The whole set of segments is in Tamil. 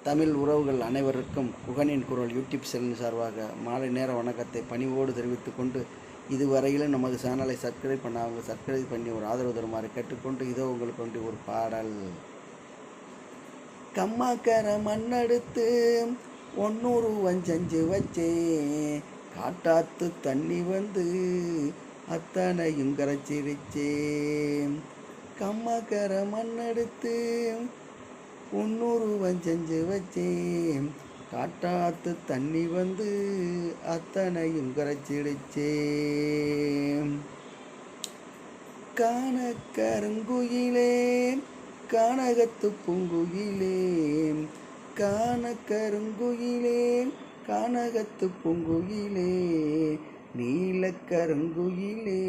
தமிழ் உறவுகள் அனைவருக்கும் குகனின் குரல் யூடியூப் சேனல் சார்பாக மாலை நேர வணக்கத்தை பணிவோடு தெரிவித்துக் கொண்டு, இதுவரையிலும் நமது சேனலை சப்ஸ்கிரைப் பண்ணாமல் சப்ஸ்கிரைப் பண்ணி ஒரு ஆதரவு தருமாறு கேட்டுக்கொண்டு, இதோ உங்களுக்கு வேண்டி ஒரு பாடல். கம்மாக்கர மண்ணெடுத்து 100 வஞ்சஞ்சு வச்சே, காட்டாத்து தண்ணி வந்து அத்தனையும் கரைச்சிருச்சே. கம்மாக்கர மண்ணெடுத்து 100 வஞ்சஞ்சு வச்சேன், காட்டாத்து தண்ணி வந்து அத்தனையும் கரைச்சிடுச்சே. காணக்கருங்குயிலே கானகத்து பூங்குயிலே, காணக்கருங்குயிலே கானகத்து பூங்குயிலே, நீலக்கருங்குயிலே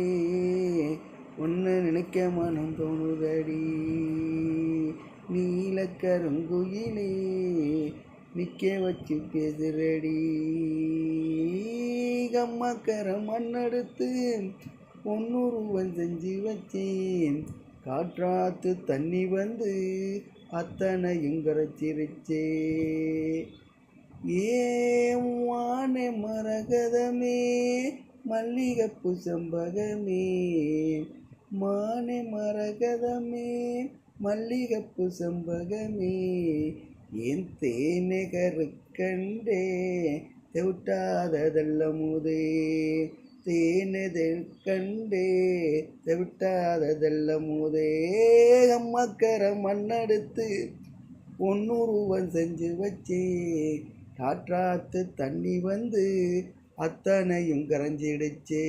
ஒன்று நினைக்க மனம் தோணுதடி. நீலக்கருங்குயிலே நிற்க வச்சு பேசுறடி. கம்மாக்கர மண்ணெடுத்து 100 வஞ்சஞ்சு வச்சேன், காற்றாத்து தண்ணி வந்து அத்தனையும் கரைச்சிருச்சே. வானே மரகதமே மல்லிகைப்பூ செம்பகமே, மானே மரகதமே மல்லிகைப்பூ செம்பகமே, என் தேனே கருக்கண்டே தெவிட்டாததல்ல முதே. தேனது கண்டே தெவிட்டாததல்ல முதே. கம்மாக்கர மண்ணெடுத்து 100 வஞ்சஞ்சு வச்சே, காற்றாத்து தண்ணி வந்து அத்தனையும் கரைஞ்சிடுச்சே.